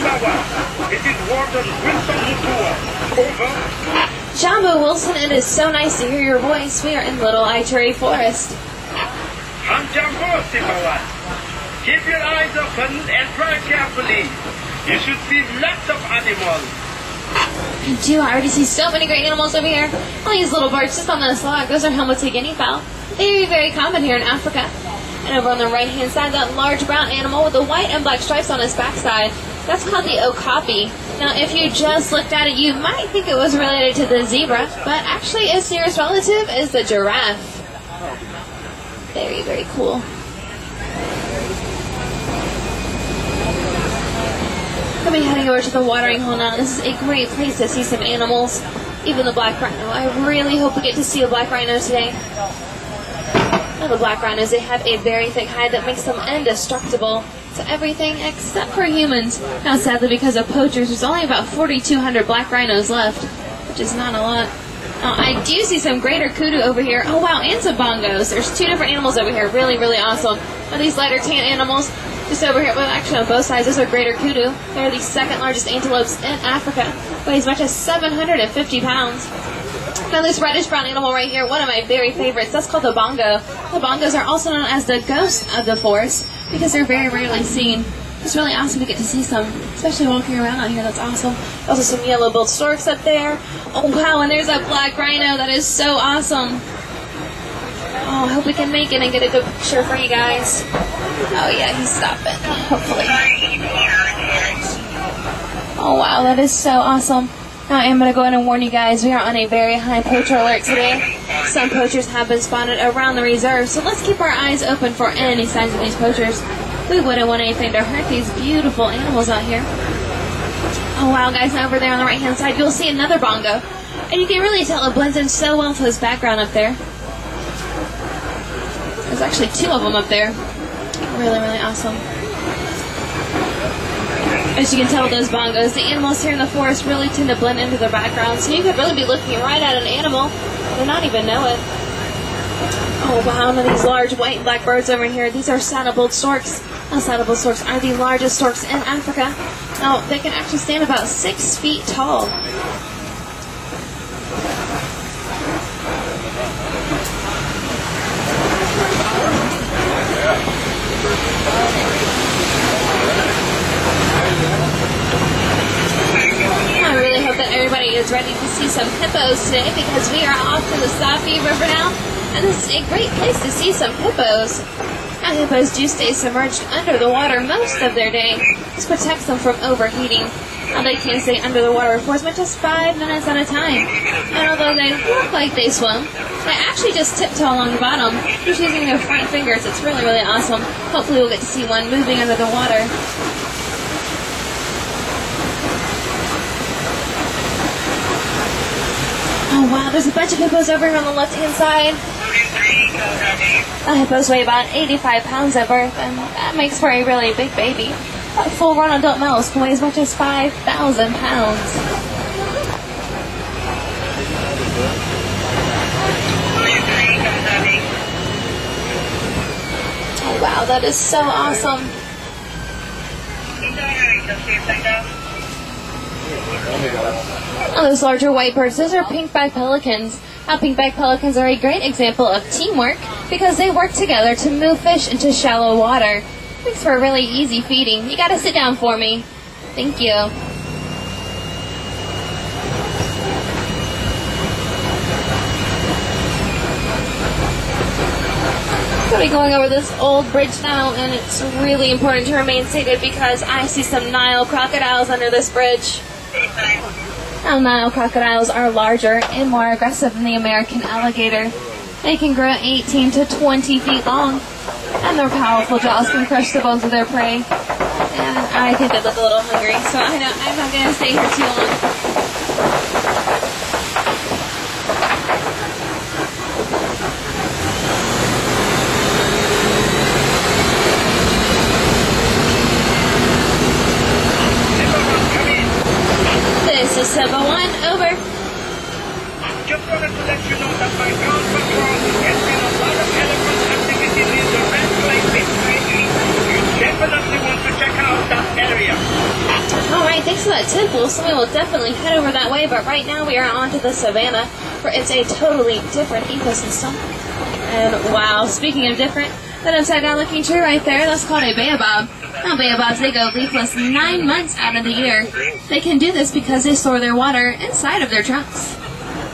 This is Warden Winston Mutua. Over. Jambo Wilson, it is so nice to hear your voice. We are in Little Ituri Forest. I'm Jambo, Sipawan. Keep your eyes open and drive carefully. You should see lots of animals. I already see so many great animals over here. All these little birds just on this log, those are helmeted guinea fowl. They are very common here in Africa. And over on the right-hand side, that large brown animal with the white and black stripes on his backside, that's called the okapi. Now, if you just looked at it, you might think it was related to the zebra, but actually its nearest relative is the giraffe. Very, very cool. I'll be heading over to the watering hole now. This is a great place to see some animals, even the black rhino. I really hope we get to see a black rhino today. Now, the black rhinos, they have a very thick hide that makes them indestructible to everything except for humans. Now, sadly, because of poachers, there's only about 4,200 black rhinos left, which is not a lot. Now, I do see some greater kudu over here. Oh, wow, and some bongos. There's two different animals over here. Really, really awesome. Now, these lighter tan animals, just over here, well, actually on both sides, those are greater kudu. They're the second largest antelopes in Africa, weigh as much as 750 pounds. Now, this reddish-brown animal right here, one of my very favorites, that's called the bongo. The bongos are also known as the ghost of the forest because they're very rarely seen. It's really awesome to get to see some, especially walking around out here. That's awesome. Also, some yellow-billed storks up there. Oh, wow, and there's a black rhino. That is so awesome. Oh, I hope we can make it and get a good picture for you guys. Oh, yeah, he's stopping, hopefully. Oh, wow, that is so awesome. Now, I am going to go ahead and warn you guys, we are on a very high poacher alert today. Some poachers have been spotted around the reserve, so let's keep our eyes open for any signs of these poachers. We wouldn't want anything to hurt these beautiful animals out here. Oh, wow, guys, now over there on the right-hand side, you'll see another bongo. And you can really tell it blends in so well to this background up there. There's actually two of them up there. Really, really awesome. As you can tell with those bongos, the animals here in the forest really tend to blend into their background, so you could really be looking right at an animal and not even know it. Oh, wow, one of these large white and black birds over here, these are saddle-billed storks. Now, saddle-billed storks are the largest storks in Africa. Now, they can actually stand about 6 feet tall. I really hope that everybody is ready to see some hippos today because we are off to the Safi River now, and this is a great place to see some hippos. Now, hippos do stay submerged under the water most of their day. This protects them from overheating. Now, they can stay under the water for as much as 5 minutes at a time. And although they look like they swim, they actually just tiptoe along the bottom, just using their front fingers. It's really, really awesome. Hopefully we'll get to see one moving under the water. Oh, wow, there's a bunch of hippos over here on the left-hand side. Hippos weigh about 85 pounds at birth, and that makes for a really big baby. A full-grown adult mouse can weigh as much as 5,000 pounds. Oh, wow, that is so awesome. Oh, those larger white birds, those are pink-backed pelicans. Now, pink-backed pelicans are a great example of teamwork because they work together to move fish into shallow water. Makes for a really easy feeding. You gotta sit down for me. Thank you. I'll be going over this old bridge now, and it's really important to remain seated because I see some Nile crocodiles under this bridge. Now, Nile crocodiles are larger and more aggressive than the American alligator. They can grow 18 to 20 feet long, and their powerful jaws can crush the bones of their prey. And I think they look a little hungry, so I'm not going to stay here too long. This is Simba 1, over. Just wanted to let you know that my ground patrol has seen a lot of elephant activity near the Red Lake this lately. You definitely want to check out that area. Oh, thanks to that temple, so we will definitely head over that way, but right now we are on to the savannah, where it's a totally different ecosystem. And wow, speaking of different, that upside down looking tree right there, that's called a baobab. Now baobabs, they go leafless 9 months out of the year. They can do this because they store their water inside of their trunks.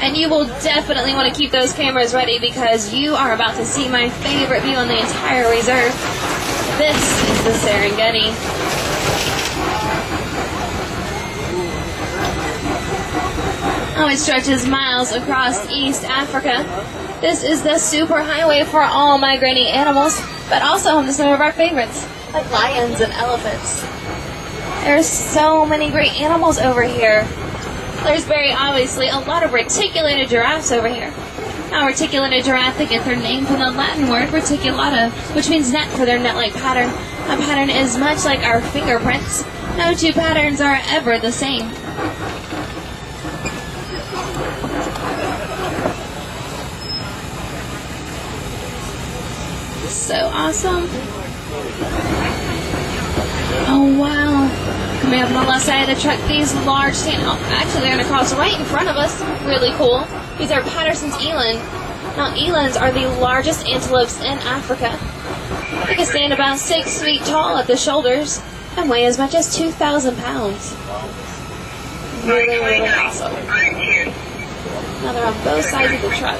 And you will definitely want to keep those cameras ready because you are about to see my favorite view on the entire reserve. This is the Serengeti. Oh, it stretches miles across East Africa. This is the superhighway for all migrating animals, but also home to some of our favorites, like lions and elephants. There's so many great animals over here. There's very obviously a lot of reticulated giraffes over here. Now, reticulated giraffe, they get their name from the Latin word reticulata, which means net for their net-like pattern. A pattern is much like our fingerprints. No two patterns are ever the same. So awesome. Oh wow. Coming up on the left side of the truck, these large actually they're going to cross right in front of us. Really cool. These are Patterson's eland. Now elands are the largest antelopes in Africa. They can stand about 6 feet tall at the shoulders and weigh as much as 2,000 pounds. Really, really awesome. Now they're on both sides of the truck.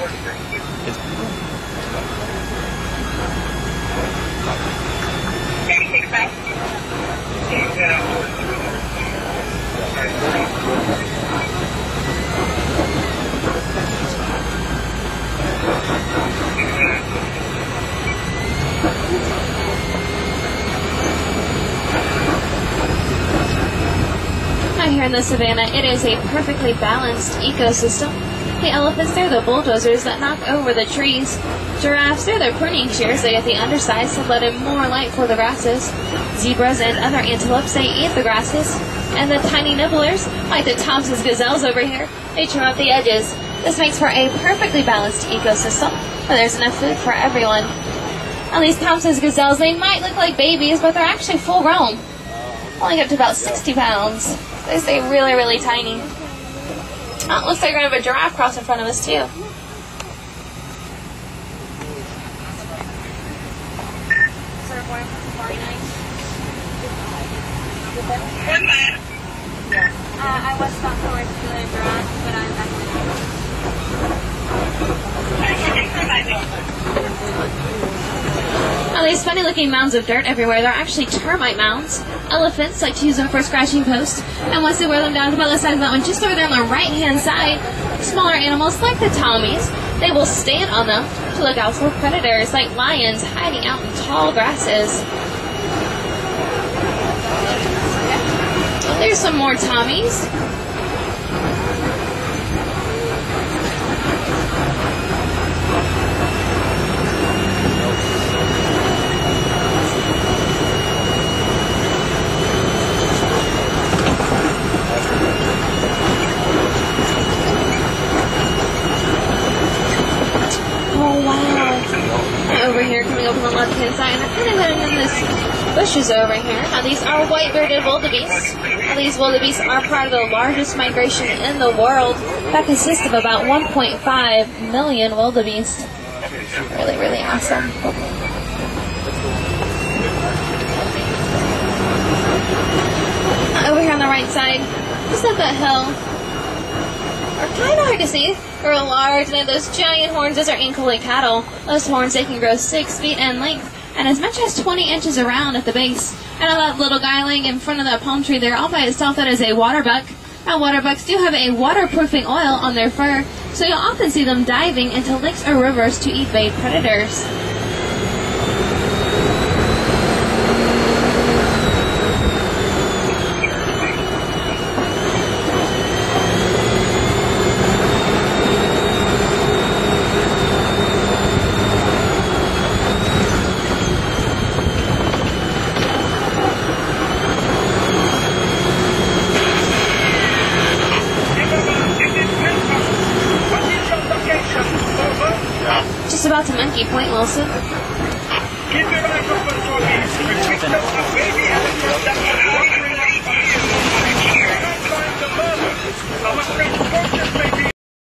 Now here in the savannah, it is a perfectly balanced ecosystem. The elephants, they're the bulldozers that knock over the trees. Giraffes, they're the pruning shears. They get the undersides to let in more light for the grasses. Zebras and other antelopes, they eat the grasses. And the tiny nibblers, like the Thompson's gazelles over here, they trim up the edges. This makes for a perfectly balanced ecosystem, where there's enough food for everyone. Now these Thompson's gazelles, they might look like babies, but they're actually full grown. Only up to about 60 pounds. They stay really, really tiny. Oh, it looks like we're going to have a giraffe cross in front of us, too. I was not towards the giraffe, but I'm back. Now, these funny-looking mounds of dirt everywhere, they're actually termite mounds. Elephants like to use them for scratching posts, and once they wear them down to about the size of that one, just over there on the right-hand side, smaller animals like the Tommies, they will stand on them to look out for predators like lions hiding out in tall grasses. Oh, there's some more Tommies. Over here, coming up on the left-hand side, and I'm kind of heading in this bushes over here. Now, these are white-bearded wildebeest. Now, these wildebeest are part of the largest migration in the world that consists of about 1.5 million wildebeest. Really, really awesome. Over here on the right side, just up that hill, are kind of hard to see. They're large, and they have those giant horns. Those are Ankole cattle. Those horns, they can grow 6 feet in length and as much as 20 inches around at the base. And that little guy laying in front of that palm tree there all by itself, that is a waterbuck. Now, waterbucks do have a waterproofing oil on their fur, so you'll often see them diving into lakes or rivers to evade predators. About to Monkey Point, Wilson. Keep your eyes open for me. We picked up a baby elephant that